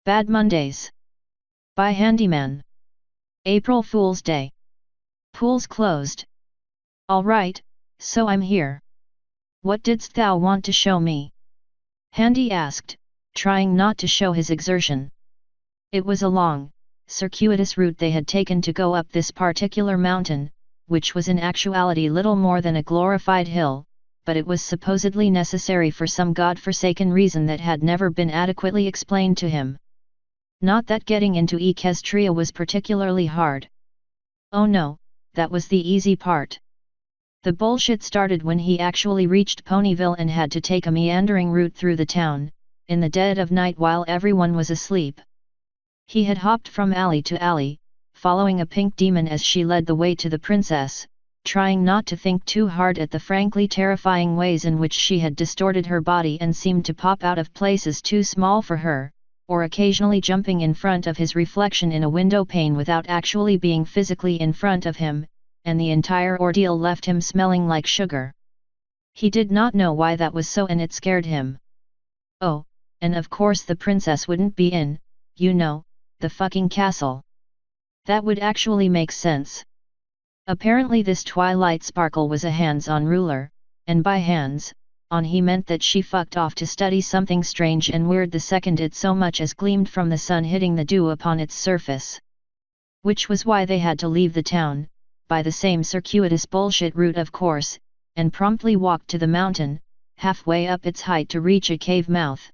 Bad Mondays. By Handyman. April Fool's Day. Pools closed. All right, so I'm here. What didst thou want to show me? Handy asked, trying not to show his exertion. It was a long, circuitous route they had taken to go up this particular mountain, which was in actuality little more than a glorified hill, but it was supposedly necessary for some god-forsaken reason that had never been adequately explained to him. Not that getting into Equestria was particularly hard. Oh no, that was the easy part. The bullshit started when he actually reached Ponyville and had to take a meandering route through the town, in the dead of night while everyone was asleep. He had hopped from alley to alley, following a pink demon as she led the way to the princess, trying not to think too hard at the frankly terrifying ways in which she had distorted her body and seemed to pop out of places too small for her, or occasionally jumping in front of his reflection in a window pane without actually being physically in front of him, and the entire ordeal left him smelling like sugar. He did not know why that was so and it scared him. Oh, and of course the princess wouldn't be in, you know, the fucking castle. That would actually make sense. Apparently this Twilight Sparkle was a hands-on ruler, and by hands-on he meant that she fucked off to study something strange and weird the second it so much as gleamed from the sun hitting the dew upon its surface. Which was why they had to leave the town, by the same circuitous bullshit route of course, and promptly walked to the mountain, halfway up its height to reach a cave mouth.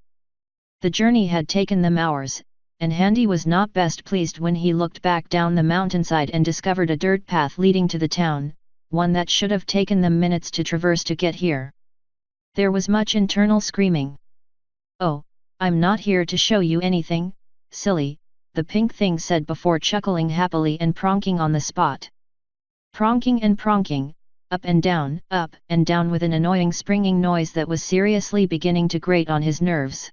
The journey had taken them hours, and Handy was not best pleased when he looked back down the mountainside and discovered a dirt path leading to the town, one that should have taken them minutes to traverse to get here. There was much internal screaming. Oh, I'm not here to show you anything, silly, the pink thing said before chuckling happily and pronking on the spot. Pronking and pronking, up and down with an annoying springing noise that was seriously beginning to grate on his nerves.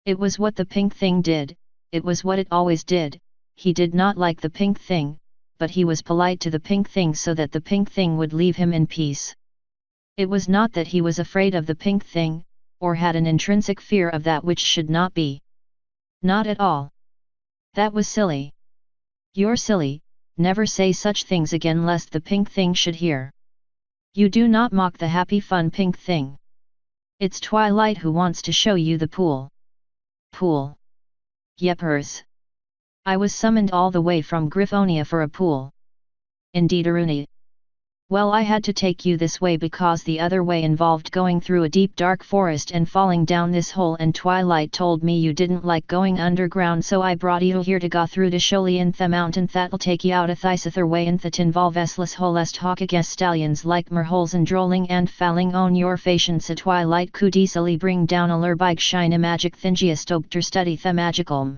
It was what the pink thing did, it was what it always did. He did not like the pink thing, but he was polite to the pink thing so that the pink thing would leave him in peace. It was not that he was afraid of the pink thing, or had an intrinsic fear of that which should not be. Not at all. That was silly. You're silly, never say such things again lest the pink thing should hear. You do not mock the happy fun pink thing. It's Twilight who wants to show you the pool. Pool. Yepers. I was summoned all the way from Griffonia for a pool. Indeed, Aruni. Well, I had to take you this way because the other way involved going through a deep dark forest and falling down this hole, and Twilight told me you didn't like going underground, so I brought you here to go through to Sholi in the mountain that'll take you out a thysither way in that involve essless holest hawkages stallions like merholes and drolling and falling on your patience a Twilight could easily bring down a lurbike shine a magic thingiastobter study the magicalm.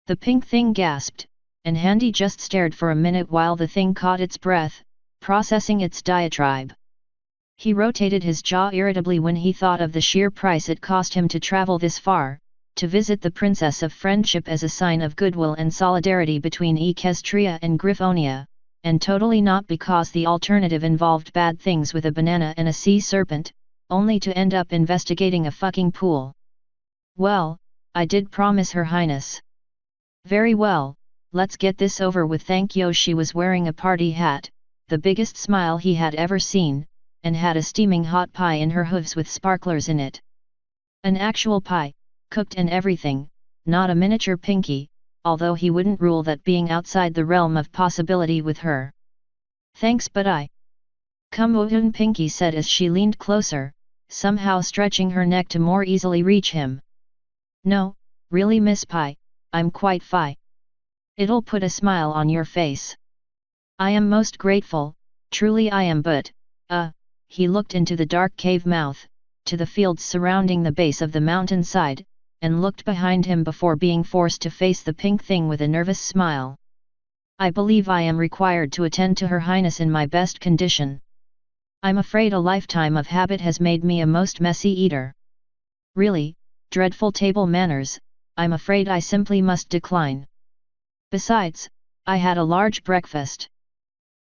The pink thing gasped, and Handy just stared for a minute while the thing caught its breath, processing its diatribe. He rotated his jaw irritably when he thought of the sheer price it cost him to travel this far, to visit the Princess of Friendship as a sign of goodwill and solidarity between Equestria and Griffonia, and totally not because the alternative involved bad things with a banana and a sea serpent, only to end up investigating a fucking pool. Well, I did promise Her Highness. Very well, let's get this over with. Thank you. She was wearing a party hat, the biggest smile he had ever seen, and had a steaming hot pie in her hooves with sparklers in it. An actual pie, cooked and everything, not a miniature Pinky, although he wouldn't rule that being outside the realm of possibility with her. Thanks, but I. Come on, Pinky said as she leaned closer, somehow stretching her neck to more easily reach him. No, really Miss Pie, I'm quite fine. It'll put a smile on your face. I am most grateful, truly I am, but, he looked into the dark cave mouth, to the fields surrounding the base of the mountainside, and looked behind him before being forced to face the pink thing with a nervous smile. I believe I am required to attend to Her Highness in my best condition. I'm afraid a lifetime of habit has made me a most messy eater. Really, dreadful table manners, I'm afraid I simply must decline. Besides, I had a large breakfast.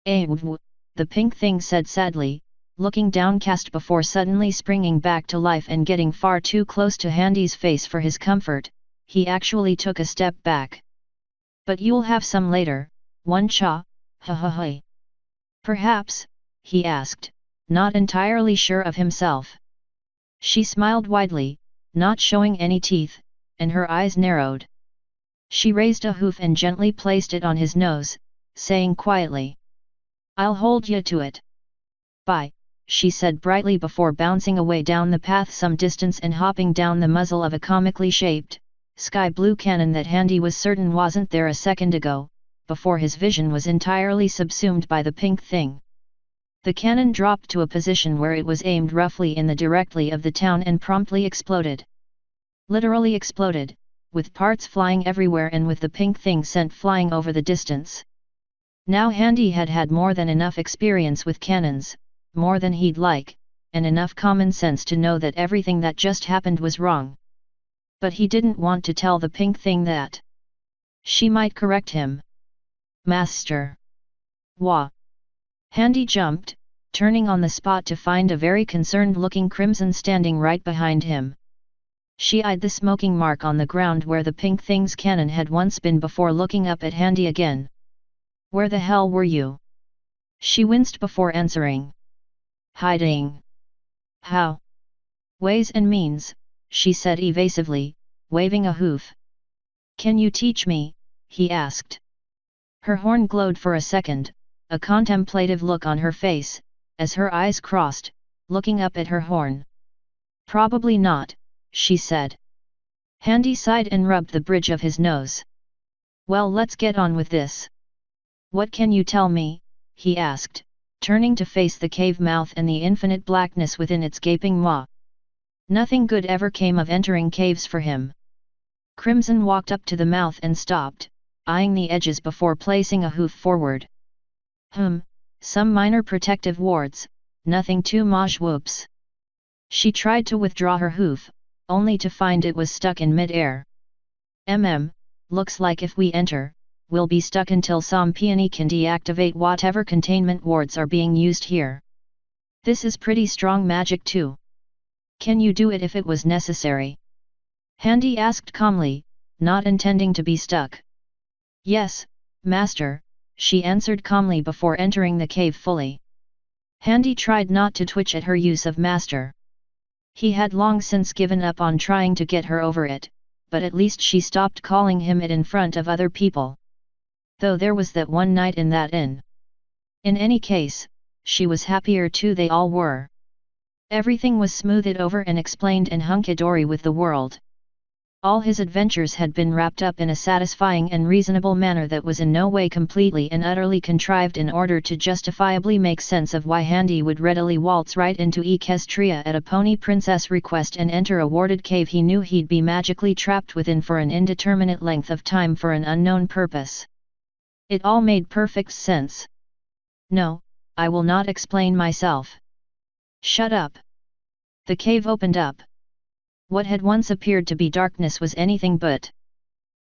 The pink thing said sadly, looking downcast before suddenly springing back to life and getting far too close to Handy's face for his comfort. he actually took a step back. But you'll have some later, one cha, ha ha ha. Perhaps, he asked, not entirely sure of himself. She smiled widely, not showing any teeth, and her eyes narrowed. She raised a hoof and gently placed it on his nose, saying quietly, "I'll hold you to it." "Bye," she said brightly before bouncing away down the path some distance and hopping down the muzzle of a comically shaped, sky-blue cannon that Handy was certain wasn't there a second ago, before his vision was entirely subsumed by the pink thing. The cannon dropped to a position where it was aimed roughly in the directly of the town and promptly exploded. Literally exploded, with parts flying everywhere and with the pink thing sent flying over the distance. Now Handy had had more than enough experience with cannons, more than he'd like, and enough common sense to know that everything that just happened was wrong. But he didn't want to tell the pink thing that. She might correct him. "Master." "Wah." Handy jumped, turning on the spot to find a very concerned-looking Crimson standing right behind him. She eyed the smoking mark on the ground where the pink thing's cannon had once been before looking up at Handy again. "Where the hell were you?" She winced before answering. "Hiding." "How?" "Ways and means," she said evasively, waving a hoof. "Can you teach me?" he asked. Her horn glowed for a second, a contemplative look on her face, as her eyes crossed, looking up at her horn. "Probably not," she said. Handy sighed and rubbed the bridge of his nose. "Well, let's get on with this. What can you tell me?" he asked, turning to face the cave mouth and the infinite blackness within its gaping maw. Nothing good ever came of entering caves for him. Crimson walked up to the mouth and stopped, eyeing the edges before placing a hoof forward. Some minor protective wards, nothing too much whoops." She tried to withdraw her hoof, only to find it was stuck in mid-air. Looks like if we enter, we'll be stuck until some peony can deactivate whatever containment wards are being used here. This is pretty strong magic too. Can you do it if it was necessary?" Handy asked calmly, not intending to be stuck. "Yes, Master," she answered calmly before entering the cave fully. Handy tried not to twitch at her use of Master. He had long since given up on trying to get her over it, but at least she stopped calling him it in front of other people. Though there was that one night in that inn. In any case, she was happier too, they all were. Everything was smoothed over and explained and hunky-dory with the world. All his adventures had been wrapped up in a satisfying and reasonable manner that was in no way completely and utterly contrived in order to justifiably make sense of why Handy would readily waltz right into Equestria at a pony princess request and enter a warded cave he knew he'd be magically trapped within for an indeterminate length of time for an unknown purpose. It all made perfect sense. "No, I will not explain myself." "Shut up." The cave opened up. What had once appeared to be darkness was anything but.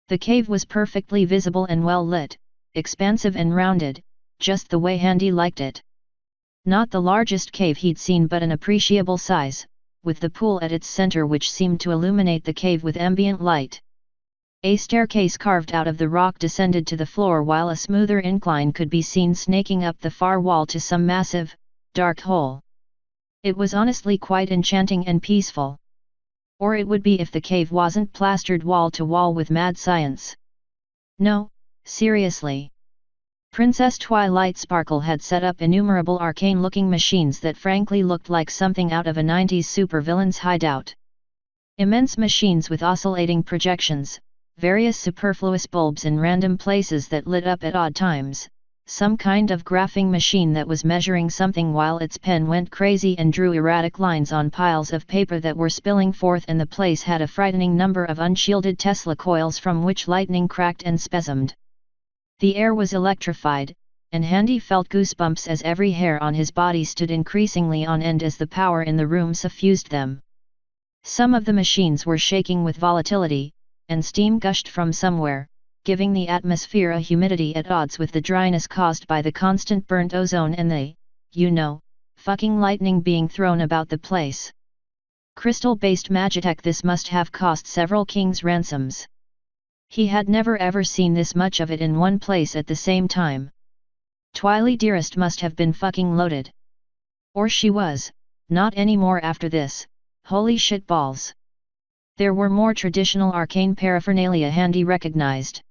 The cave was perfectly visible and well lit, expansive and rounded, just the way Handy liked it. Not the largest cave he'd seen but an appreciable size, with the pool at its center which seemed to illuminate the cave with ambient light. A staircase carved out of the rock descended to the floor while a smoother incline could be seen snaking up the far wall to some massive, dark hole. It was honestly quite enchanting and peaceful. Or it would be if the cave wasn't plastered wall to wall with mad science. No, seriously. Princess Twilight Sparkle had set up innumerable arcane-looking machines that frankly looked like something out of a 90s supervillain's hideout. Immense machines with oscillating projections, various superfluous bulbs in random places that lit up at odd times, some kind of graphing machine that was measuring something while its pen went crazy and drew erratic lines on piles of paper that were spilling forth, and the place had a frightening number of unshielded Tesla coils from which lightning cracked and spasmed. The air was electrified, and Handy felt goosebumps as every hair on his body stood increasingly on end as the power in the room suffused them. Some of the machines were shaking with volatility, and steam gushed from somewhere, giving the atmosphere a humidity at odds with the dryness caused by the constant burnt ozone and the, fucking lightning being thrown about the place. Crystal-based magitech, this must have cost several kings' ransoms. He had never ever seen this much of it in one place at the same time. Twily dearest must have been fucking loaded. Or she was, not anymore after this, holy shit balls. There were more traditional arcane paraphernalia Handy recognized.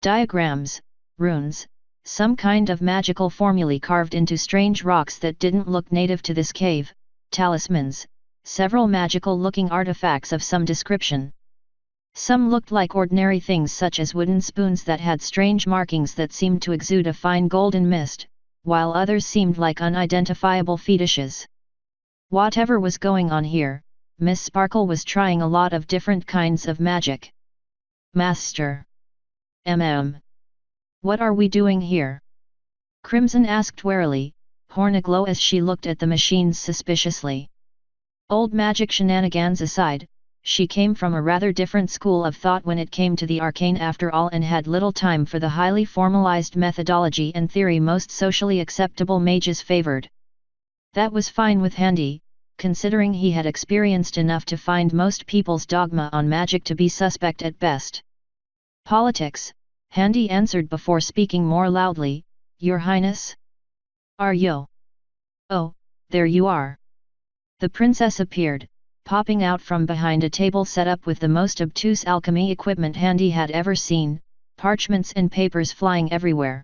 Diagrams, runes, some kind of magical formulae carved into strange rocks that didn't look native to this cave, talismans, several magical-looking artifacts of some description. Some looked like ordinary things such as wooden spoons that had strange markings that seemed to exude a fine golden mist, while others seemed like unidentifiable fetishes. Whatever was going on here, Miss Sparkle was trying a lot of different kinds of magic. Master. What are we doing here? Crimson asked warily, horn aglow as she looked at the machines suspiciously. Old magic shenanigans aside, she came from a rather different school of thought when it came to the arcane after all and had little time for the highly formalized methodology and theory most socially acceptable mages favored. That was fine with Handy, considering he had experienced enough to find most people's dogma on magic to be suspect at best. Politics, Handy answered before speaking more loudly, Your Highness? Are you? Oh, there you are. The princess appeared, popping out from behind a table set up with the most obtuse alchemy equipment Handy had ever seen, parchments and papers flying everywhere.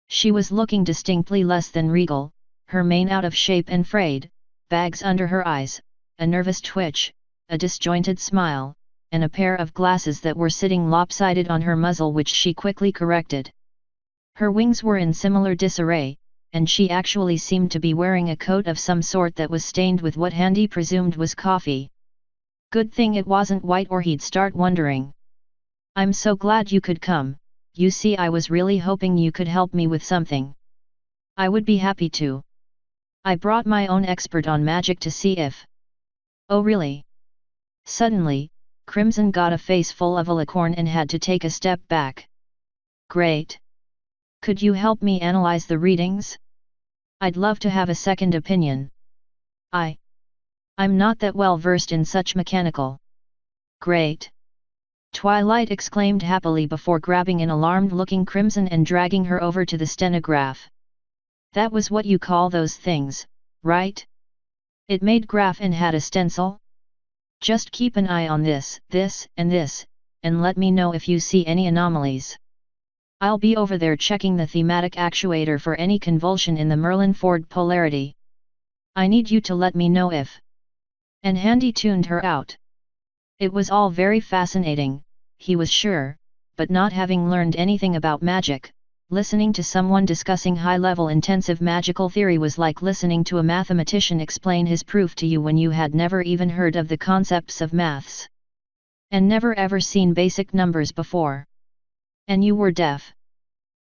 She was looking distinctly less than regal, her mane out of shape and frayed, bags under her eyes, a nervous twitch, a disjointed smile, and a pair of glasses that were sitting lopsided on her muzzle which she quickly corrected. Her wings were in similar disarray, and she actually seemed to be wearing a coat of some sort that was stained with what Handy presumed was coffee. Good thing it wasn't white or he'd start wondering. I'm so glad you could come, you see I was really hoping you could help me with something. I would be happy to. I brought my own expert on magic to see if... Oh really? Suddenly, Crimson got a face full of a licorn and had to take a step back. Great. Could you help me analyze the readings? I'd love to have a second opinion. I'm not that well versed in such mechanical. Great. Twilight exclaimed happily before grabbing an alarmed-looking Crimson and dragging her over to the stenograph. That was what you call those things, right? It made graph and had a stencil? Just keep an eye on this, and let me know if you see any anomalies. I'll be over there checking the thematic actuator for any convulsion in the Merlin-Ford polarity. I need you to let me know if... And Handy tuned her out. It was all very fascinating, he was sure, but not having learned anything about magic, listening to someone discussing high-level intensive magical theory was like listening to a mathematician explain his proof to you when you had never even heard of the concepts of maths. And never ever seen basic numbers before. And you were deaf.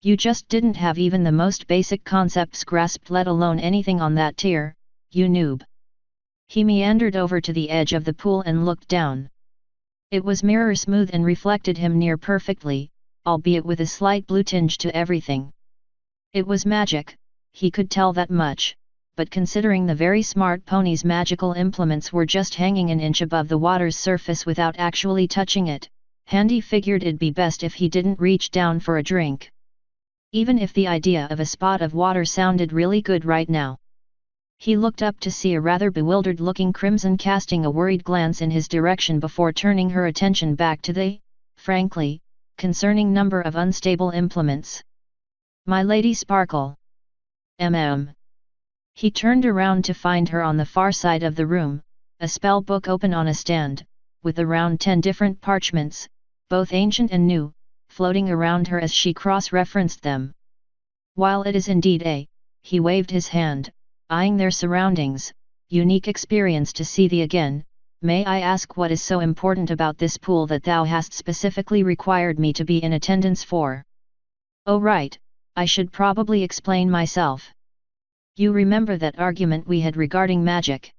You just didn't have even the most basic concepts grasped, let alone anything on that tier, you noob. He meandered over to the edge of the pool and looked down. It was mirror smooth and reflected him near perfectly, albeit with a slight blue tinge to everything. It was magic, he could tell that much, but considering the very smart pony's magical implements were just hanging an inch above the water's surface without actually touching it, Handy figured it'd be best if he didn't reach down for a drink. Even if the idea of a spot of water sounded really good right now. He looked up to see a rather bewildered-looking Crimson casting a worried glance in his direction before turning her attention back to the, frankly, concerning number of unstable implements. My Lady Sparkle. He turned around to find her on the far side of the room, a spell book open on a stand, with around 10 different parchments, both ancient and new, floating around her as she cross-referenced them. While it is indeed he waved his hand, eyeing their surroundings, unique experience to see thee again, may I ask what is so important about this pool that thou hast specifically required me to be in attendance for? Oh right, I should probably explain myself. You remember that argument we had regarding magic?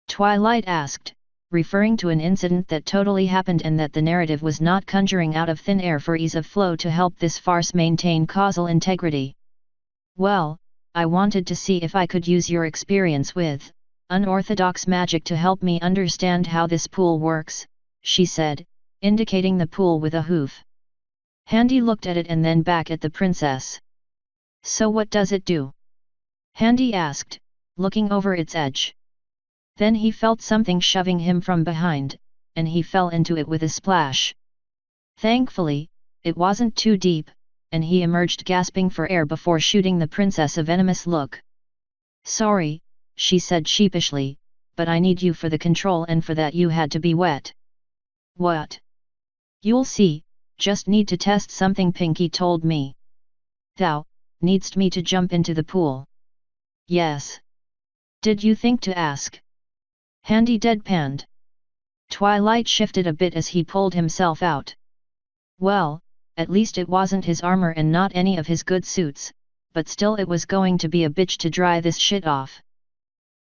Twilight asked, referring to an incident that totally happened and that the narrative was not conjuring out of thin air for ease of flow to help this farce maintain causal integrity. Well, I wanted to see if I could use your experience with unorthodox magic to help me understand how this pool works, she said, indicating the pool with a hoof. Handy looked at it and then back at the princess. So what does it do? Handy asked, looking over its edge. Then he felt something shoving him from behind, and he fell into it with a splash. Thankfully, it wasn't too deep, and he emerged gasping for air before shooting the princess a venomous look. Sorry, she said sheepishly, but I need you for the control and for that you had to be wet. What? You'll see, just need to test something Pinky told me. Thou, needst me to jump into the pool? Yes. Did you think to ask? Handy deadpanned. Twilight shifted a bit as he pulled himself out. Well, at least it wasn't his armor and not any of his good suits, but still it was going to be a bitch to dry this shit off.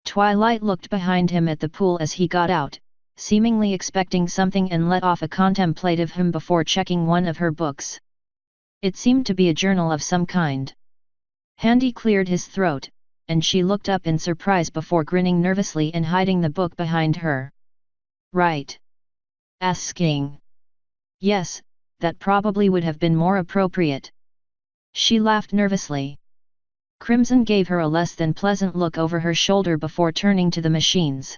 Twilight looked behind him at the pool as he got out, seemingly expecting something and let off a contemplative hum before checking one of her books. It seemed to be a journal of some kind. Handy cleared his throat, and she looked up in surprise before grinning nervously and hiding the book behind her. Right. Asking. Yes, that probably would have been more appropriate. She laughed nervously. Crimson gave her a less than pleasant look over her shoulder before turning to the machines.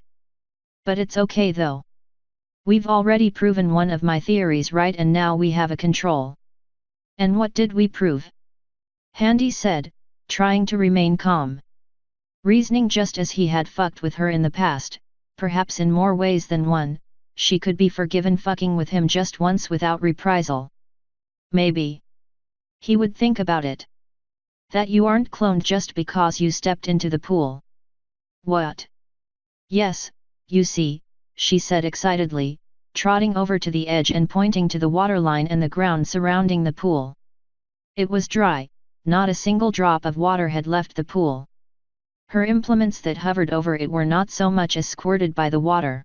But it's okay though. We've already proven one of my theories right and now we have a control. And what did we prove? Handy said, trying to remain calm. Reasoning just as he had fucked with her in the past, perhaps in more ways than one, she could be forgiven fucking with him just once without reprisal. Maybe. He would think about it. That you aren't cloned just because you stepped into the pool. What? Yes, you see, she said excitedly, trotting over to the edge and pointing to the waterline and the ground surrounding the pool. It was dry, not a single drop of water had left the pool. Her implements that hovered over it were not so much as squirted by the water.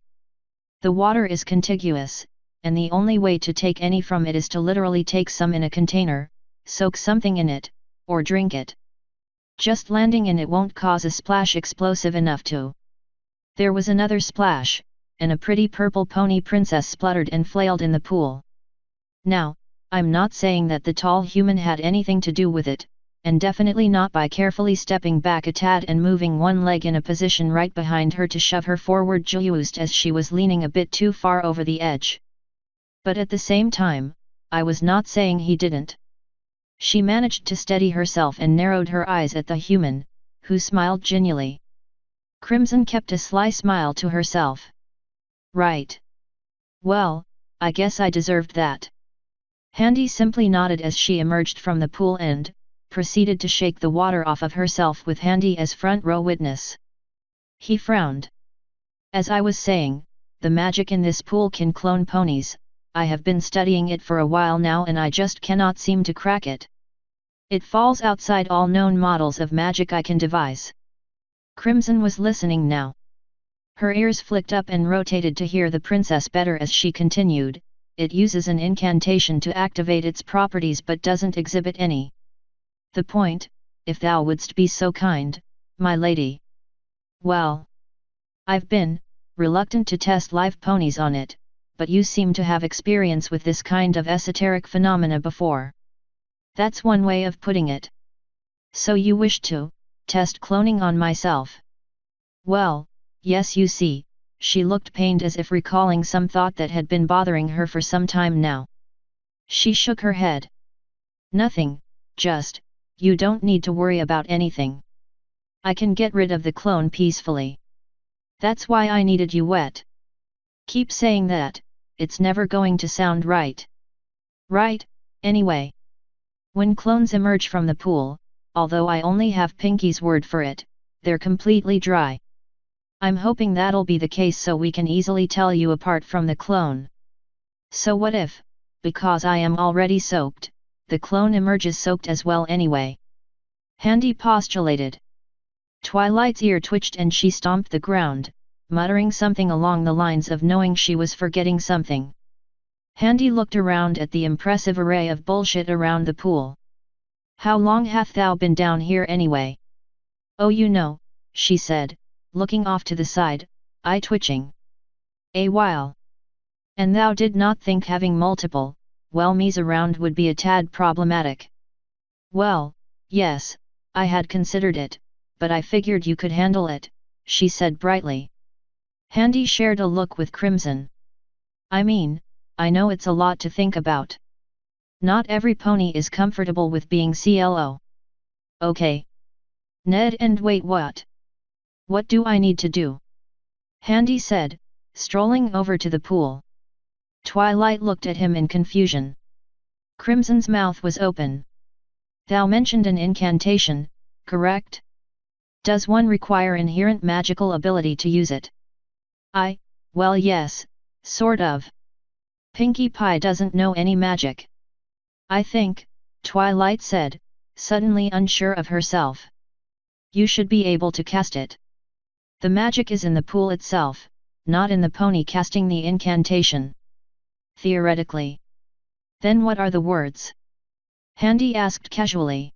The water is contiguous, and the only way to take any from it is to literally take some in a container, soak something in it, or drink it. Just landing in it won't cause a splash explosive enough to. There was another splash, and a pretty purple pony princess spluttered and flailed in the pool. Now, I'm not saying that the tall human had anything to do with it, and definitely not by carefully stepping back a tad and moving one leg in a position right behind her to shove her forward just as she was leaning a bit too far over the edge. But at the same time, I was not saying he didn't. She managed to steady herself and narrowed her eyes at the human, who smiled genially. Crimson kept a sly smile to herself. Right. Well, I guess I deserved that. Handy simply nodded as she emerged from the pool and proceeded to shake the water off of herself with Handy as front row witness. He frowned. As I was saying, the magic in this pool can clone ponies. I have been studying it for a while now and I just cannot seem to crack it. It falls outside all known models of magic I can devise. Crimson was listening now. Her ears flicked up and rotated to hear the princess better as she continued. It uses an incantation to activate its properties but doesn't exhibit any. The point, if thou wouldst be so kind, my lady. Well, I've been reluctant to test live ponies on it, but you seem to have experience with this kind of esoteric phenomena before. That's one way of putting it. So you wish to test cloning on myself? Well, yes, you see, she looked pained as if recalling some thought that had been bothering her for some time now. She shook her head. Nothing, just, you don't need to worry about anything. I can get rid of the clone peacefully. That's why I needed you wet. Keep saying that, it's never going to sound right. Right, anyway. When clones emerge from the pool, although I only have Pinky's word for it, they're completely dry. I'm hoping that'll be the case so we can easily tell you apart from the clone. So what if, because I am already soaked, the clone emerges soaked as well anyway? Handy postulated. Twilight's ear twitched and she stomped the ground, muttering something along the lines of knowing she was forgetting something. Handy looked around at the impressive array of bullshit around the pool. How long hath thou been down here anyway? Oh, you know, she said, looking off to the side, eye twitching. A while. And thou did not think having multiple, whelmies around would be a tad problematic. Well, yes, I had considered it, but I figured you could handle it, she said brightly. Handy shared a look with Crimson. I mean, I know it's a lot to think about. Not every pony is comfortable with being CLO. Okay. Ned, and wait, what? What do I need to do? Handy said, strolling over to the pool. Twilight looked at him in confusion. Crimson's mouth was open. Thou mentioned an incantation, correct? Does one require inherent magical ability to use it? Well yes, sort of. Pinkie Pie doesn't know any magic. I think, Twilight said, suddenly unsure of herself. You should be able to cast it. The magic is in the pool itself, not in the pony casting the incantation. Theoretically. Then what are the words? Handy asked casually.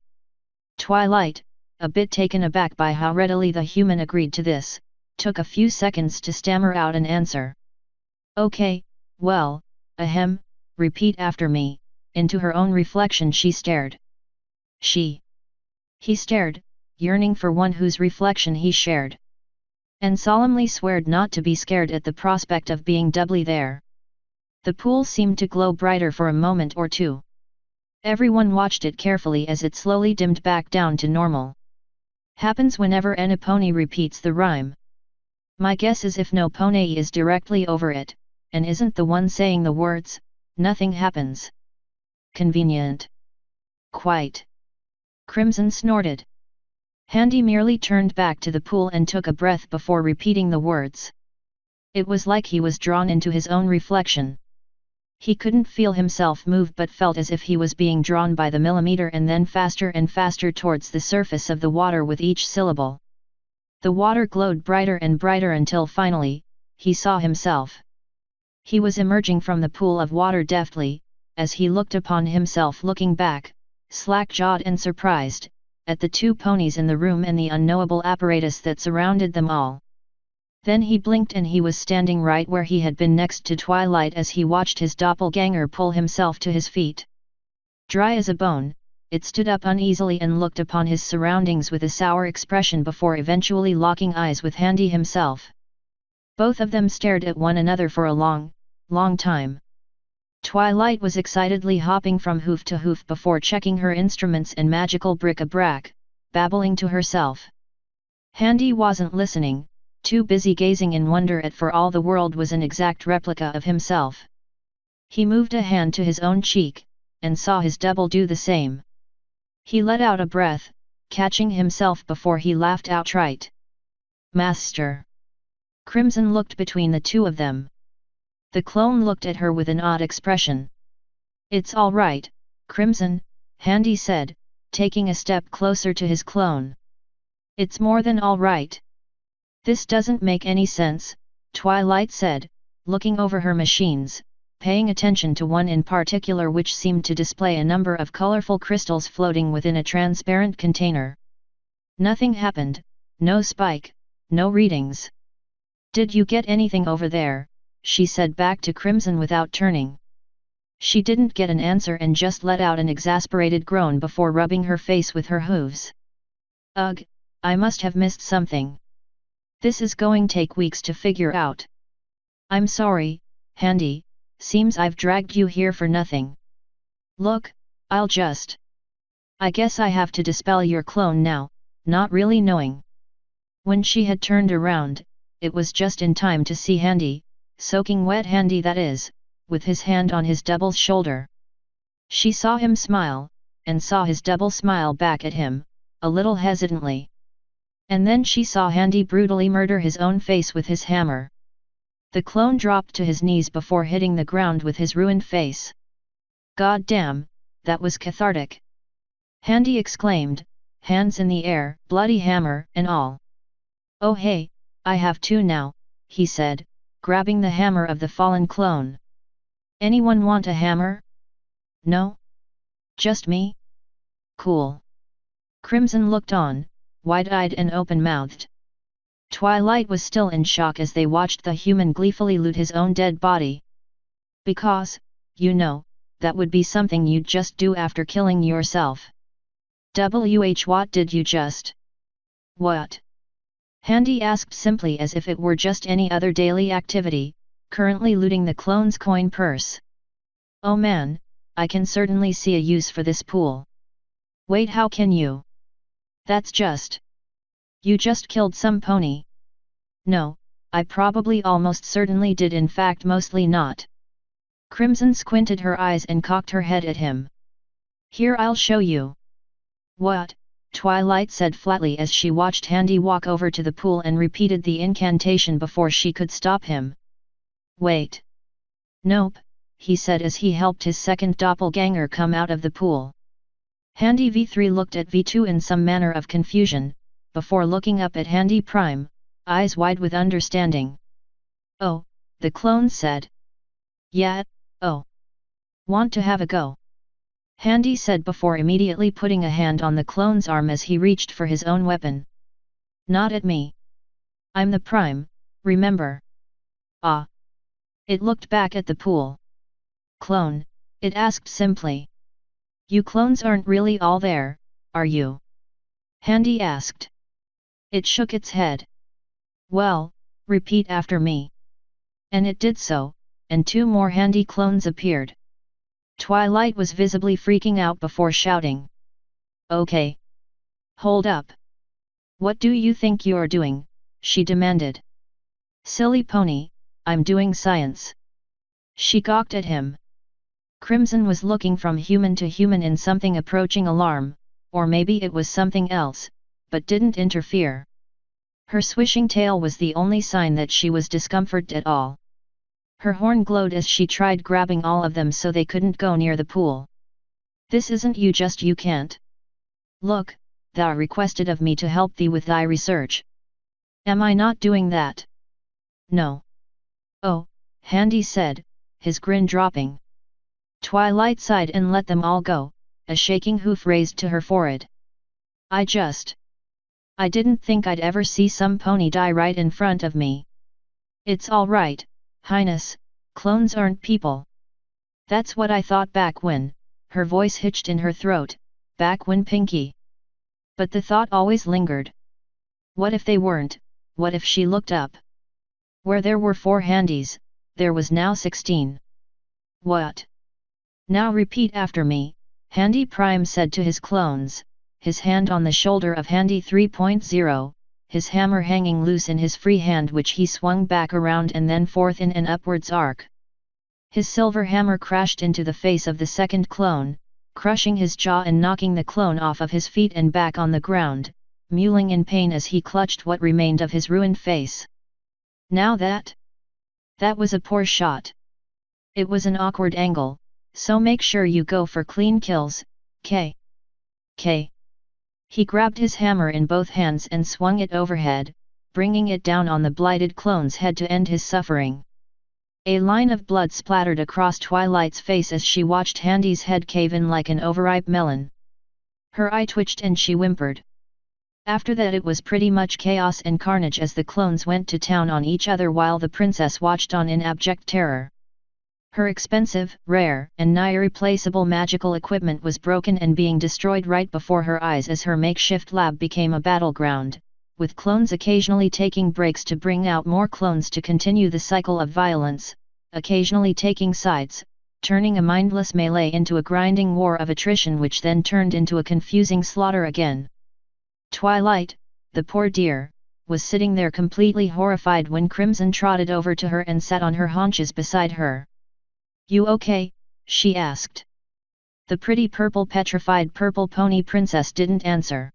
Twilight, a bit taken aback by how readily the human agreed to this, took a few seconds to stammer out an answer. Okay, well, ahem, repeat after me. Into her own reflection she stared. He stared, yearning for one whose reflection he shared. And solemnly sweared not to be scared at the prospect of being doubly there. The pool seemed to glow brighter for a moment or two. Everyone watched it carefully as it slowly dimmed back down to normal. Happens whenever an pony repeats the rhyme. My guess is if no pony is directly over it, and isn't the one saying the words, nothing happens. Convenient. Quite. Crimson snorted. Handy merely turned back to the pool and took a breath before repeating the words. It was like he was drawn into his own reflection. He couldn't feel himself move but felt as if he was being drawn by the millimeter and then faster and faster towards the surface of the water with each syllable. The water glowed brighter and brighter until finally, he saw himself. He was emerging from the pool of water deftly, as he looked upon himself looking back, slack-jawed and surprised, at the two ponies in the room and the unknowable apparatus that surrounded them all. Then he blinked and he was standing right where he had been next to Twilight as he watched his doppelganger pull himself to his feet. Dry as a bone, it stood up uneasily and looked upon his surroundings with a sour expression before eventually locking eyes with Handy himself. Both of them stared at one another for a long, long time. Twilight was excitedly hopping from hoof to hoof before checking her instruments and magical bric-a-brac, babbling to herself. Handy wasn't listening, too busy gazing in wonder at for all the world was an exact replica of himself. He moved a hand to his own cheek, and saw his double do the same. He let out a breath, catching himself before he laughed outright. Master! Crimson looked between the two of them. The clone looked at her with an odd expression. It's all right, Crimson, Handy said, taking a step closer to his clone. It's more than all right. This doesn't make any sense, Twilight said, looking over her machines, paying attention to one in particular which seemed to display a number of colorful crystals floating within a transparent container. Nothing happened, no spike, no readings. Did you get anything over there? She said back to Crimson without turning. She didn't get an answer and just let out an exasperated groan before rubbing her face with her hooves. Ugh, I must have missed something. This is going to take weeks to figure out. I'm sorry, Handy, seems I've dragged you here for nothing. Look, I guess I have to dispel your clone now, not really knowing. When she had turned around, it was just in time to see Handy, soaking wet Handy that is, with his hand on his double's shoulder. She saw him smile, and saw his double smile back at him, a little hesitantly. And then she saw Handy brutally murder his own face with his hammer. The clone dropped to his knees before hitting the ground with his ruined face. God damn, that was cathartic! Handy exclaimed, hands in the air, bloody hammer and all. Oh hey, I have two now, he said, grabbing the hammer of the fallen clone. Anyone want a hammer? No? Just me? Cool. Crimson looked on, wide-eyed and open-mouthed. Twilight was still in shock as they watched the human gleefully loot his own dead body. Because, you know, that would be something you'd just do after killing yourself. What did you just? What? Handy asked simply as if it were just any other daily activity, currently looting the clone's coin purse. Oh man, I can certainly see a use for this pool. Wait, how can you? That's just... You just killed some pony. No, I probably almost certainly did, in fact mostly not. Crimson squinted her eyes and cocked her head at him. Here, I'll show you. What? Twilight said flatly as she watched Handy walk over to the pool and repeated the incantation before she could stop him. Wait. Nope, he said as he helped his second doppelganger come out of the pool. Handy V3 looked at V2 in some manner of confusion, before looking up at Handy Prime, eyes wide with understanding. Oh, the clone said. Yeah, oh. Want to have a go? Handy said before immediately putting a hand on the clone's arm as he reached for his own weapon. Not at me. I'm the Prime, remember? Ah. It looked back at the pool. Clone, it asked simply. You clones aren't really all there, are you? Handy asked. It shook its head. Well, repeat after me. And it did so, and two more Handy clones appeared. Twilight was visibly freaking out before shouting. Okay. Hold up. What do you think you're doing? She demanded. Silly pony, I'm doing science. She gawked at him. Crimson was looking from human to human in something approaching alarm, or maybe it was something else, but didn't interfere. Her swishing tail was the only sign that she was discomforted at all. Her horn glowed as she tried grabbing all of them so they couldn't go near the pool. This isn't you can't. Look, thou requested of me to help thee with thy research. Am I not doing that? No. Oh, Handy said, his grin dropping. Twilight sighed and let them all go, a shaking hoof raised to her forehead. I didn't think I'd ever see some pony die right in front of me. It's all right, Highness, clones aren't people. That's what I thought back when, her voice hitched in her throat, back when Pinky. But the thought always lingered. What if they weren't? What if she looked up? Where there were 4 Handys, there was now 16. What? Now repeat after me, Handy Prime said to his clones, his hand on the shoulder of Handy 3.0, his hammer hanging loose in his free hand which he swung back around and then forth in an upwards arc. His silver hammer crashed into the face of the second clone, crushing his jaw and knocking the clone off of his feet and back on the ground, mewling in pain as he clutched what remained of his ruined face. Now that was a poor shot. It was an awkward angle, so make sure you go for clean kills, K. He grabbed his hammer in both hands and swung it overhead, bringing it down on the blighted clone's head to end his suffering. A line of blood splattered across Twilight's face as she watched Handy's head cave in like an overripe melon. Her eye twitched and she whimpered. After that it was pretty much chaos and carnage as the clones went to town on each other while the princess watched on in abject terror. Her expensive, rare, and nigh irreplaceable magical equipment was broken and being destroyed right before her eyes as her makeshift lab became a battleground, with clones occasionally taking breaks to bring out more clones to continue the cycle of violence, occasionally taking sides, turning a mindless melee into a grinding war of attrition which then turned into a confusing slaughter again. Twilight, the poor dear, was sitting there completely horrified when Crimson trotted over to her and sat on her haunches beside her. You okay? She asked. The pretty petrified purple pony princess didn't answer.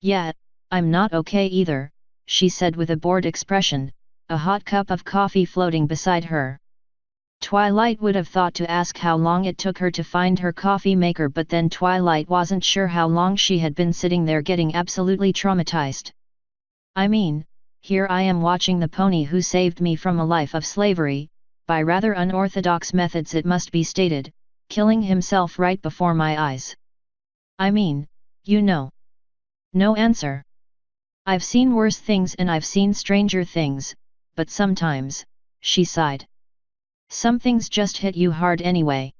Yeah, I'm not okay either, she said with a bored expression, a hot cup of coffee floating beside her. Twilight would have thought to ask how long it took her to find her coffee maker, but then Twilight wasn't sure how long she had been sitting there getting absolutely traumatized. I mean, here I am watching the pony who saved me from a life of slavery, by rather unorthodox methods it must be stated, killing himself right before my eyes. I mean, you know. No answer. I've seen worse things and I've seen stranger things, but sometimes, she sighed. Something's just hit you hard anyway.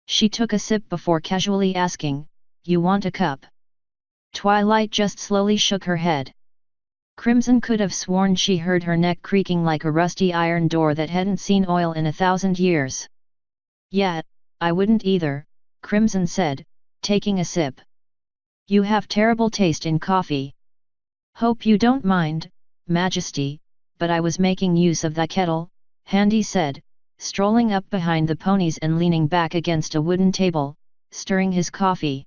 She took a sip before casually asking, "You want a cup?" Twilight just slowly shook her head. Crimson could have sworn she heard her neck creaking like a rusty iron door that hadn't seen oil in 1,000 years. "Yeah, I wouldn't either," Crimson said, taking a sip. "You have terrible taste in coffee. Hope you don't mind, Majesty, but I was making use of that kettle," Handy said, strolling up behind the ponies and leaning back against a wooden table, stirring his coffee.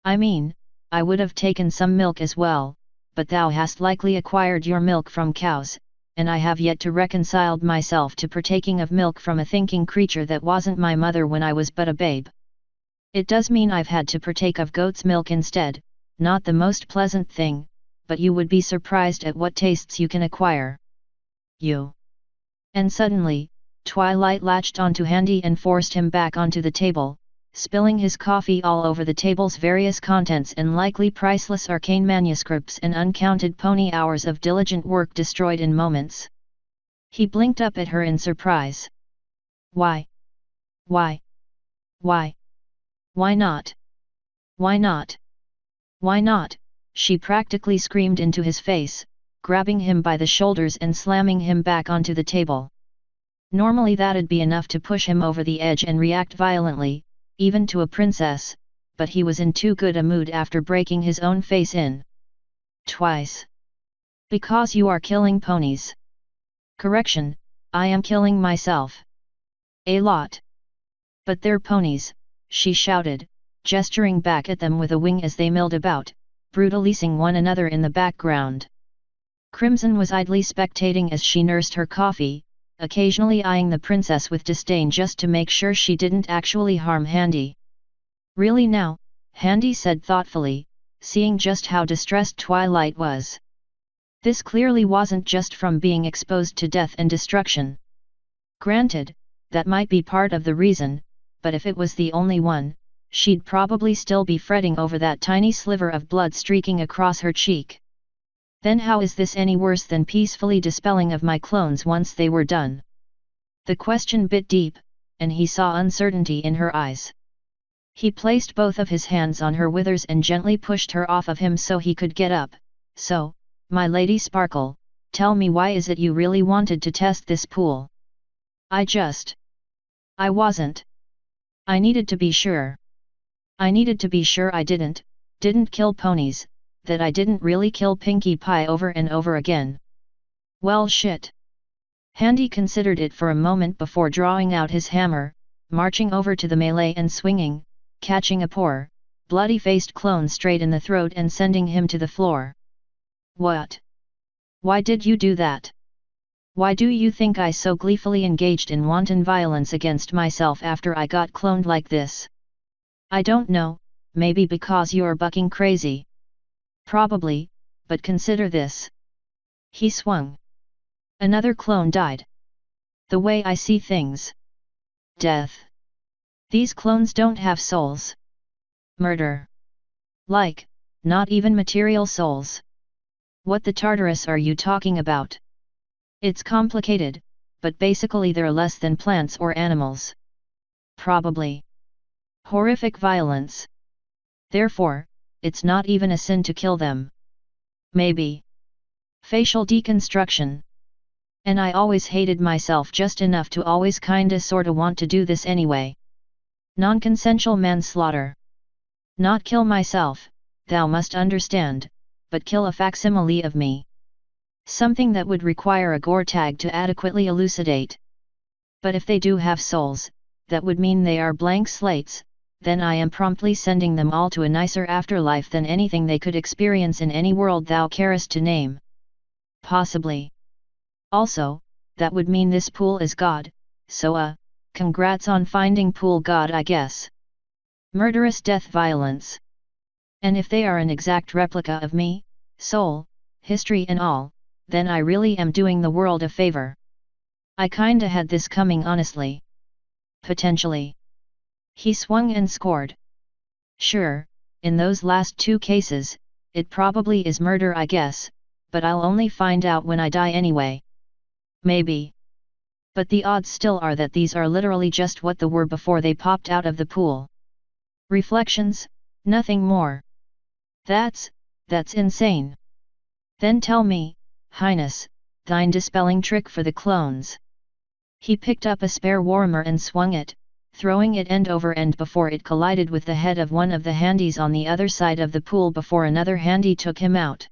"I mean, I would have taken some milk as well, but thou hast likely acquired your milk from cows, and I have yet to reconcile myself to partaking of milk from a thinking creature that wasn't my mother when I was but a babe. It does mean I've had to partake of goat's milk instead, not the most pleasant thing, but you would be surprised at what tastes you can acquire. You." And suddenly, Twilight latched onto Handy and forced him back onto the table, spilling his coffee all over the table's various contents and likely priceless arcane manuscripts and uncounted pony hours of diligent work destroyed in moments. He blinked up at her in surprise. "Why? Why? Why? Why not? Why not? Why not?" she practically screamed into his face, grabbing him by the shoulders and slamming him back onto the table. Normally that'd be enough to push him over the edge and react violently, even to a princess, but he was in too good a mood after breaking his own face in. "Twice. Because you are killing ponies. Correction, I am killing myself. A lot. But they're ponies," she shouted, gesturing back at them with a wing as they milled about, brutalizing one another in the background. Crimson was idly spectating as she nursed her coffee, occasionally eyeing the princess with disdain just to make sure she didn't actually harm Handy. "Really now," Handy said thoughtfully, seeing just how distressed Twilight was. This clearly wasn't just from being exposed to death and destruction. Granted, that might be part of the reason, but if it was the only one, she'd probably still be fretting over that tiny sliver of blood streaking across her cheek. Then how is this any worse than peacefully dispelling of my clones once they were done? The question bit deep, and he saw uncertainty in her eyes. He placed both of his hands on her withers and gently pushed her off of him so he could get up. "So, my Lady Sparkle, tell me, why is it you really wanted to test this pool?" I wasn't. I needed to be sure. I needed to be sure I didn't kill ponies, that I didn't really kill Pinkie Pie over and over again." "Well shit." Handy considered it for a moment before drawing out his hammer, marching over to the melee and swinging, catching a poor, bloody-faced clone straight in the throat and sending him to the floor. "What? Why did you do that? Why do you think I so gleefully engaged in wanton violence against myself after I got cloned like this?" "I don't know, maybe because you're bucking crazy. Probably, but consider this." He swung. "Another clone died. The way I see things. Death. These clones don't have souls. Murder. Like, not even material souls. What the Tartarus are you talking about? It's complicated, but basically they're less than plants or animals. Probably. Horrific violence. Therefore, it's not even a sin to kill them. Maybe. Facial deconstruction. And I always hated myself just enough to always kinda sorta want to do this anyway. Non-consensual manslaughter. Not kill myself, thou must understand, but kill a facsimile of me. Something that would require a gore tag to adequately elucidate. But if they do have souls, that would mean they are blank slates, then I am promptly sending them all to a nicer afterlife than anything they could experience in any world thou carest to name. Possibly. Also, that would mean this pool is God, so congrats on finding pool God, I guess. Murderous death violence. And if they are an exact replica of me, soul, history and all, then I really am doing the world a favor. I kinda had this coming, honestly. Potentially. He swung and scored. Sure, in those last two cases, it probably is murder, I guess, but I'll only find out when I die anyway. Maybe. But the odds still are that these are literally just what they were before they popped out of the pool. Reflections, nothing more. That's insane. Then tell me, Highness, thine dispelling trick for the clones. He picked up a spare warmer and swung it, throwing it end over end before it collided with the head of one of the handies on the other side of the pool before another handy took him out.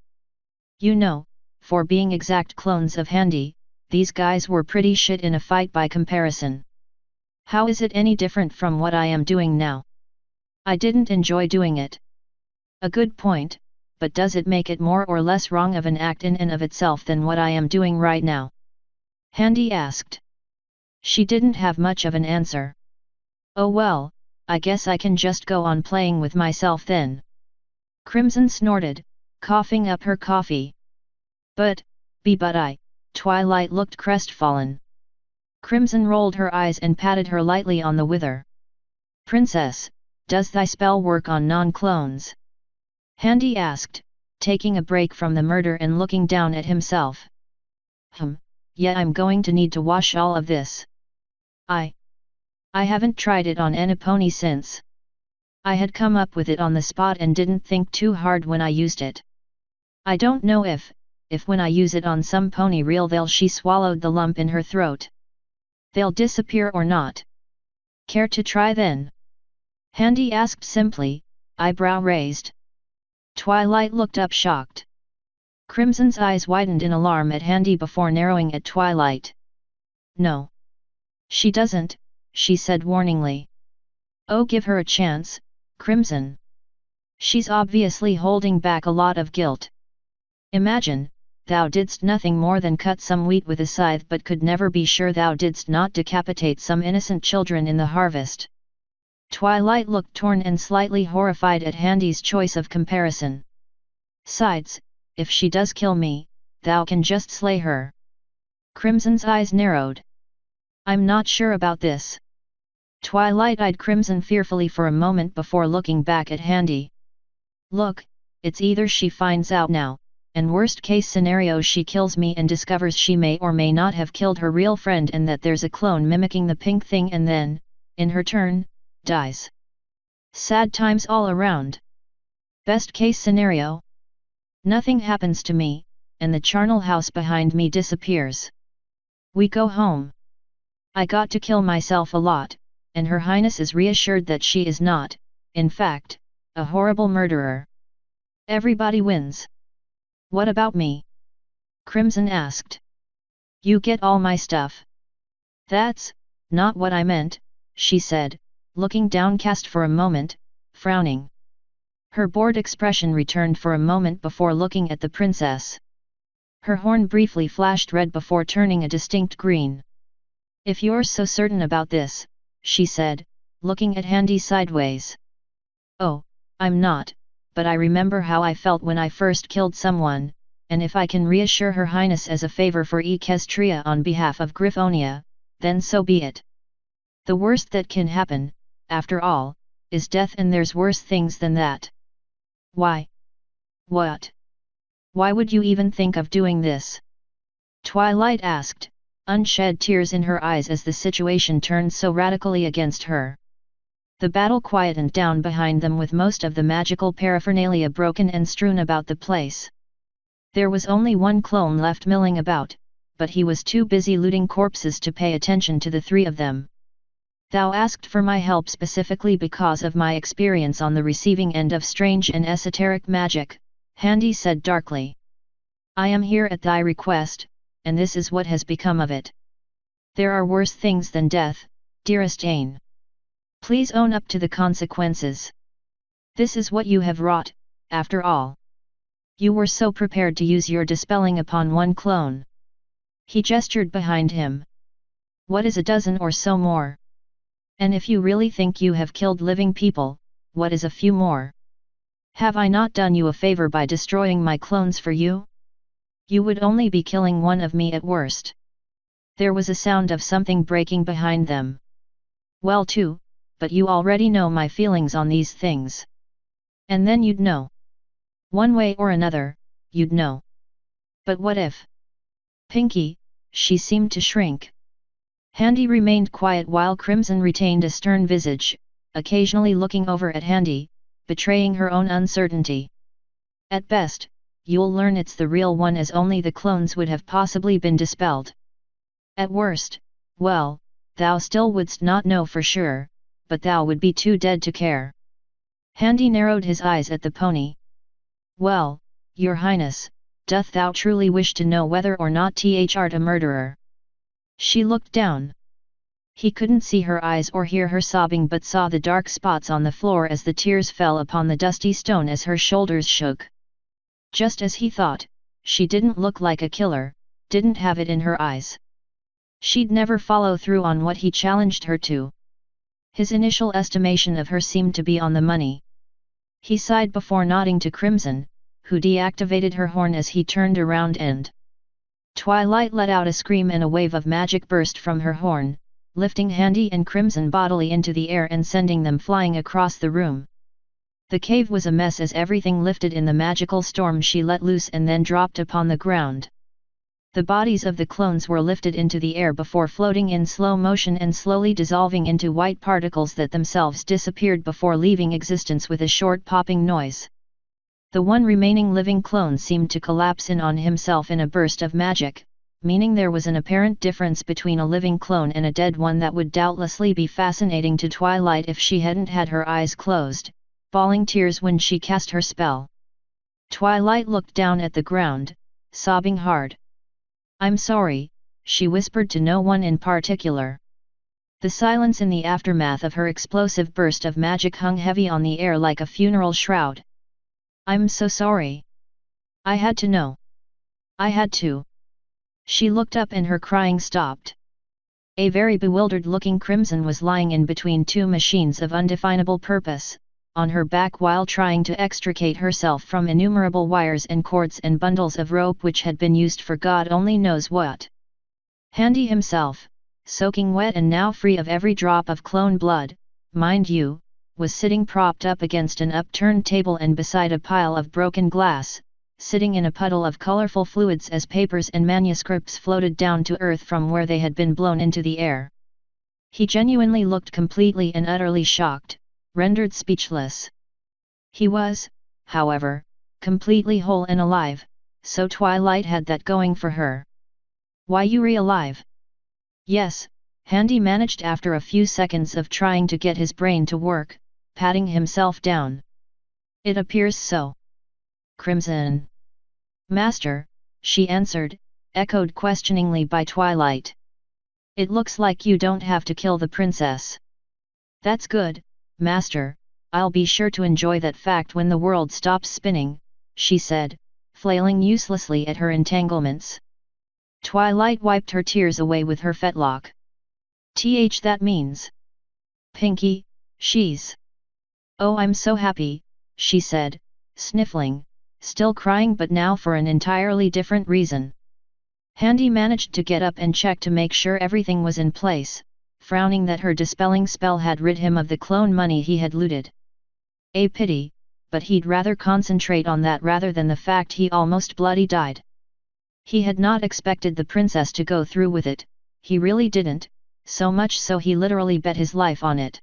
You know, for being exact clones of handy, these guys were pretty shit in a fight by comparison. How is it any different from what I am doing now? I didn't enjoy doing it. A good point, but does it make it more or less wrong of an act in and of itself than what I am doing right now? Handy asked. She didn't have much of an answer. Oh well, I guess I can just go on playing with myself then. Crimson snorted, coughing up her coffee. But I, Twilight looked crestfallen. Crimson rolled her eyes and patted her lightly on the wither. Princess, does thy spell work on non-clones? Handy asked, taking a break from the murder and looking down at himself. Yeah, I'm going to need to wash all of this. I haven't tried it on any pony since. I had come up with it on the spot and didn't think too hard when I used it. I don't know if when I use it on some pony real she swallowed the lump in her throat. They'll disappear or not. Care to try then? Handy asked simply, eyebrow raised. Twilight looked up shocked. Crimson's eyes widened in alarm at Handy before narrowing at Twilight. No. She doesn't, she said warningly. Oh, give her a chance, Crimson. She's obviously holding back a lot of guilt. Imagine, thou didst nothing more than cut some wheat with a scythe but could never be sure thou didst not decapitate some innocent children in the harvest. Twilight looked torn and slightly horrified at Handy's choice of comparison. Sides, if she does kill me, thou can just slay her. Crimson's eyes narrowed. I'm not sure about this. Twilight eyed Crimson fearfully for a moment before looking back at Handy. Look, it's either she finds out now, and worst case scenario she kills me and discovers she may or may not have killed her real friend and that there's a clone mimicking the pink thing and then, in her turn, dies. Sad times all around. Best case scenario? Nothing happens to me, and the charnel house behind me disappears. We go home. I got to kill myself a lot, and Her Highness is reassured that she is not, in fact, a horrible murderer. Everybody wins. What about me? Crimson asked. You get all my stuff. That's not what I meant, she said, looking downcast for a moment, frowning. Her bored expression returned for a moment before looking at the princess. Her horn briefly flashed red before turning a distinct green. If you're so certain about this, she said, looking at Handy sideways. Oh, I'm not, but I remember how I felt when I first killed someone, and if I can reassure Her Highness as a favor for Equestria on behalf of Griffonia, then so be it. The worst that can happen, after all, is death, and there's worse things than that. Why? What? Why would you even think of doing this? Twilight asked, unshed tears in her eyes as the situation turned so radically against her. The battle quietened down behind them with most of the magical paraphernalia broken and strewn about the place. There was only one clone left milling about, but he was too busy looting corpses to pay attention to the three of them. Thou asked for my help specifically because of my experience on the receiving end of strange and esoteric magic, Handy said darkly. I am here at thy request, and this is what has become of it. There are worse things than death, dearest Ain. Please own up to the consequences. This is what you have wrought, after all. You were so prepared to use your dispelling upon one clone. He gestured behind him. What is a dozen or so more? And if you really think you have killed living people, what is a few more? Have I not done you a favor by destroying my clones for you? You would only be killing one of me at worst. There was a sound of something breaking behind them. Well too, but you already know my feelings on these things. And then you'd know. One way or another, you'd know. But what if? Pinky, she seemed to shrink. Handy remained quiet while Crimson retained a stern visage, occasionally looking over at Handy, betraying her own uncertainty. At best, you'll learn it's the real one as only the clones would have possibly been dispelled. At worst, well, thou still wouldst not know for sure, but thou would be too dead to care. Handy narrowed his eyes at the pony. Well, your highness, doth thou truly wish to know whether or not th'art a murderer? She looked down. He couldn't see her eyes or hear her sobbing but saw the dark spots on the floor as the tears fell upon the dusty stone as her shoulders shook. Just as he thought, she didn't look like a killer, didn't have it in her eyes. She'd never follow through on what he challenged her to. His initial estimation of her seemed to be on the money. He sighed before nodding to Crimson, who deactivated her horn as he turned around and Twilight let out a scream and a wave of magic burst from her horn, lifting Handy and Crimson bodily into the air and sending them flying across the room. The cave was a mess as everything lifted in the magical storm she let loose and then dropped upon the ground. The bodies of the clones were lifted into the air before floating in slow motion and slowly dissolving into white particles that themselves disappeared before leaving existence with a short popping noise. The one remaining living clone seemed to collapse in on himself in a burst of magic, meaning there was an apparent difference between a living clone and a dead one that would doubtlessly be fascinating to Twilight if she hadn't had her eyes closed, bawling tears when she cast her spell. Twilight looked down at the ground, sobbing hard. I'm sorry, she whispered to no one in particular. The silence in the aftermath of her explosive burst of magic hung heavy on the air like a funeral shroud. I'm so sorry. I had to know. I had to. She looked up and her crying stopped. A very bewildered-looking Crimson was lying in between two machines of undefinable purpose, on her back while trying to extricate herself from innumerable wires and cords and bundles of rope which had been used for God only knows what. Handy himself, soaking wet and now free of every drop of clone blood, mind you, was sitting propped up against an upturned table and beside a pile of broken glass, sitting in a puddle of colorful fluids as papers and manuscripts floated down to earth from where they had been blown into the air. He genuinely looked completely and utterly shocked, rendered speechless. He was, however, completely whole and alive, so Twilight had that going for her. Why you alive? Yes, Handy managed after a few seconds of trying to get his brain to work, patting himself down. It appears so. Crimson. Master, she answered, echoed questioningly by Twilight. It looks like you don't have to kill the princess. That's good, Master, I'll be sure to enjoy that fact when the world stops spinning, she said, flailing uselessly at her entanglements. Twilight wiped her tears away with her fetlock. That means. Pinky, she's. Oh, I'm so happy, she said, sniffling, still crying but now for an entirely different reason. Handy managed to get up and check to make sure everything was in place, frowning that her dispelling spell had rid him of the clone money he had looted. A pity, but he'd rather concentrate on that rather than the fact he almost bloody died. He had not expected the princess to go through with it, he really didn't, so much so he literally bet his life on it.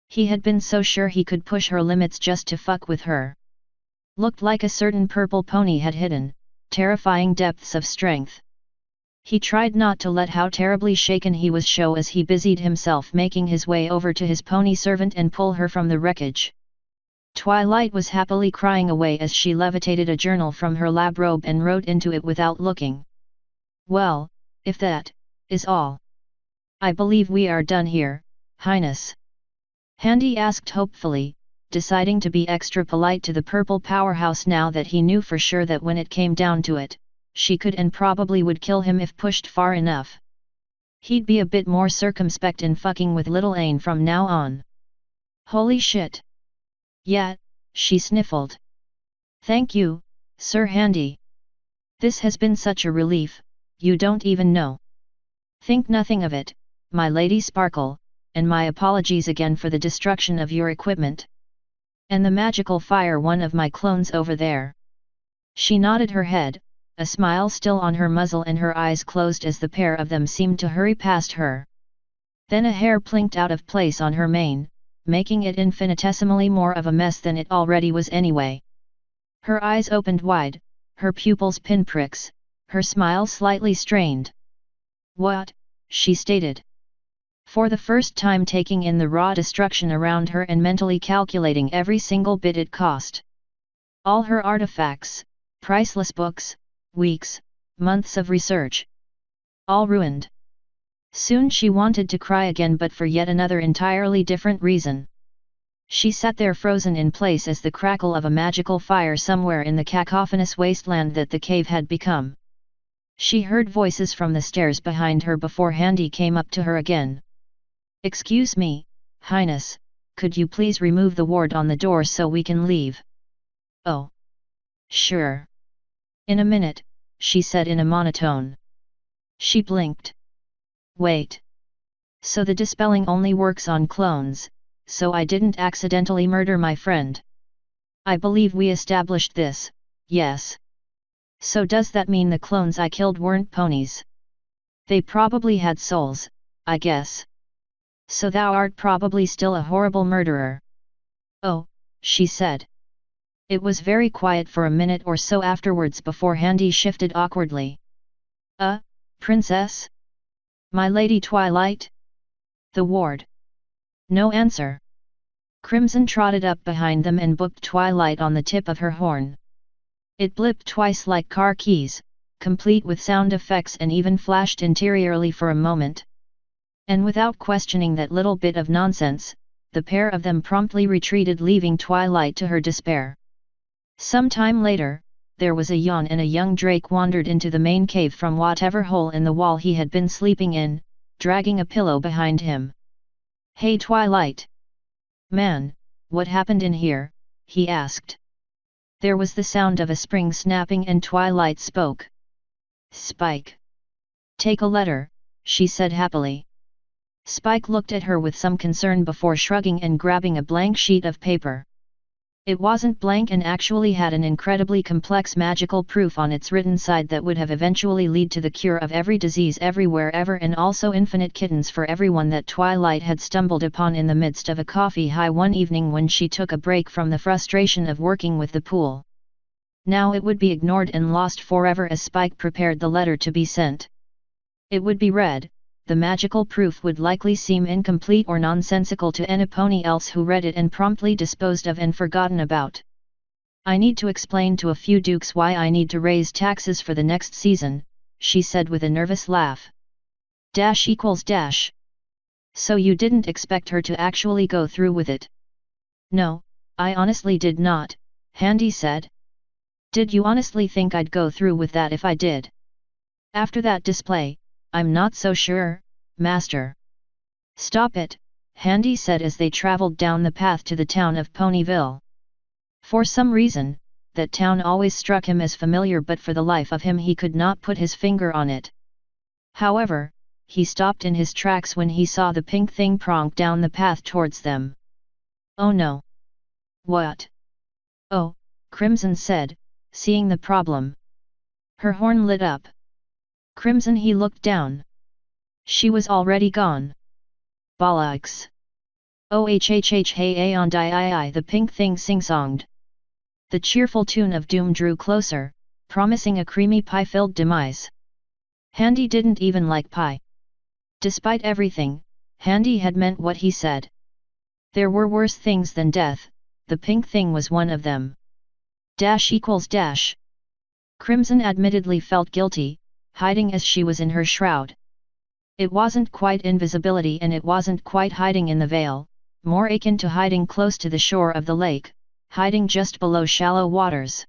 He had been so sure he could push her limits just to fuck with her. Looked like a certain purple pony had hidden, terrifying depths of strength. He tried not to let how terribly shaken he was show as he busied himself making his way over to his pony servant and pull her from the wreckage. Twilight was happily crying away as she levitated a journal from her lab robe and wrote into it without looking. Well, if that is all. I believe we are done here, Highness. Handy asked hopefully, deciding to be extra polite to the purple powerhouse now that he knew for sure that when it came down to it, she could and probably would kill him if pushed far enough. He'd be a bit more circumspect in fucking with little Ain from now on. Holy shit. Yeah, she sniffled. Thank you, Sir Handy. This has been such a relief, you don't even know. Think nothing of it, my Lady Sparkle, and my apologies again for the destruction of your equipment. And the magical fire one of my clones over there. She nodded her head, a smile still on her muzzle and her eyes closed as the pair of them seemed to hurry past her. Then a hair plinked out of place on her mane, making it infinitesimally more of a mess than it already was anyway. Her eyes opened wide, her pupils pinpricks, her smile slightly strained. "What?" she stated. For the first time taking in the raw destruction around her and mentally calculating every single bit it cost. All her artifacts, priceless books, weeks, months of research. All ruined. Soon she wanted to cry again, but for yet another entirely different reason. She sat there frozen in place as the crackle of a magical fire somewhere in the cacophonous wasteland that the cave had become. She heard voices from the stairs behind her before Handy came up to her again. "Excuse me, Highness, could you please remove the ward on the door so we can leave?" "Oh. Sure. In a minute," she said in a monotone. She blinked. "Wait. So the dispelling only works on clones, so I didn't accidentally murder my friend. I believe we established this, yes. So does that mean the clones I killed weren't ponies? They probably had souls, I guess. So thou art probably still a horrible murderer." "Oh," she said. It was very quiet for a minute or so afterwards before Handy shifted awkwardly. Princess? My Lady Twilight?" "The ward." No answer. Crimson trotted up behind them and booked Twilight on the tip of her horn. It blipped twice like car keys, complete with sound effects, and even flashed interiorly for a moment. And without questioning that little bit of nonsense, the pair of them promptly retreated, leaving Twilight to her despair. Some time later, there was a yawn and a young Drake wandered into the main cave from whatever hole in the wall he had been sleeping in, dragging a pillow behind him. "Hey Twilight! Man, what happened in here?" he asked. There was the sound of a spring snapping and Twilight spoke. "Spike. Take a letter," she said happily. Spike looked at her with some concern before shrugging and grabbing a blank sheet of paper. It wasn't blank and actually had an incredibly complex magical proof on its written side that would have eventually led to the cure of every disease everywhere ever, and also infinite kittens for everyone that Twilight had stumbled upon in the midst of a coffee high one evening when she took a break from the frustration of working with the pool. Now it would be ignored and lost forever as Spike prepared the letter to be sent. It would be read. The magical proof would likely seem incomplete or nonsensical to anybody else who read it and promptly disposed of and forgotten about. "I need to explain to a few dukes why I need to raise taxes for the next season," she said with a nervous laugh. ===. So you didn't expect her to actually go through with it? "No, I honestly did not," Handy said. "Did you honestly think I'd go through with that if I did? After that display, I'm not so sure, Master." "Stop it," Handy said as they traveled down the path to the town of Ponyville. For some reason, that town always struck him as familiar, but for the life of him he could not put his finger on it. However, he stopped in his tracks when he saw the pink thing pronk down the path towards them. "Oh no!" "What?" "Oh," Crimson said, seeing the problem. Her horn lit up. Crimson, he looked down. She was already gone. "Bollocks! Ohhh hey on die," the pink thing sing-songed. The cheerful tune of doom drew closer, promising a creamy pie-filled demise. Handy didn't even like pie. Despite everything, Handy had meant what he said. There were worse things than death, the pink thing was one of them. ===. Crimson admittedly felt guilty, hiding as she was in her shroud. It wasn't quite invisibility and it wasn't quite hiding in the veil, more akin to hiding close to the shore of the lake, hiding just below shallow waters.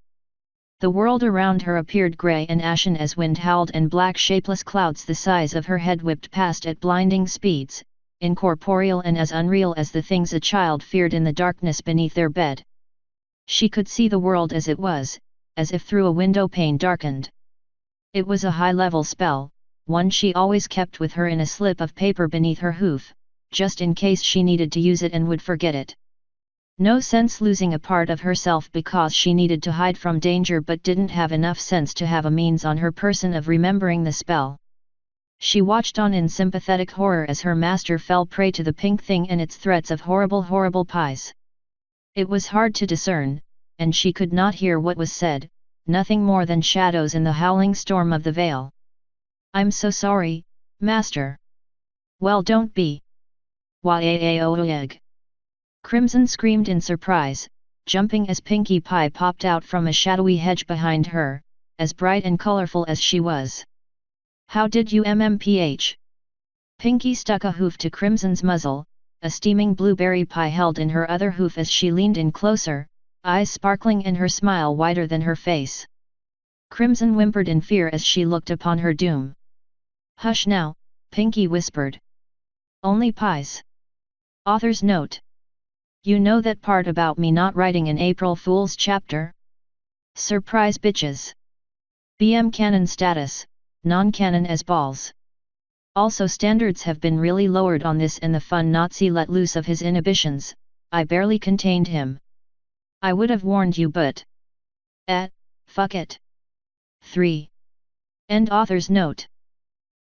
The world around her appeared grey and ashen as wind howled and black shapeless clouds the size of her head whipped past at blinding speeds, incorporeal and as unreal as the things a child feared in the darkness beneath their bed. She could see the world as it was, as if through a window pane darkened. It was a high-level spell, one she always kept with her in a slip of paper beneath her hoof, just in case she needed to use it and would forget it. No sense losing a part of herself because she needed to hide from danger but didn't have enough sense to have a means on her person of remembering the spell. She watched on in sympathetic horror as her master fell prey to the pink thing and its threats of horrible pies. It was hard to discern, and she could not hear what was said, nothing more than shadows in the howling storm of the veil. "I'm so sorry, master." "Well, don't be. Why-a-a-o-egg." Crimson screamed in surprise, jumping as Pinkie Pie popped out from a shadowy hedge behind her, as bright and colorful as she was. "How did you mmph?" Pinkie stuck a hoof to Crimson's muzzle, a steaming blueberry pie held in her other hoof as she leaned in closer, eyes sparkling and her smile wider than her face. Crimson whimpered in fear as she looked upon her doom. "Hush now," Pinkie whispered. "Only pies." Author's note. You know that part about me not writing an April Fool's chapter? Surprise bitches. BM canon status, non-canon as balls. Also standards have been really lowered on this and the fun Nazi let loose of his inhibitions, I barely contained him. I would have warned you but... fuck it. 3. End author's note.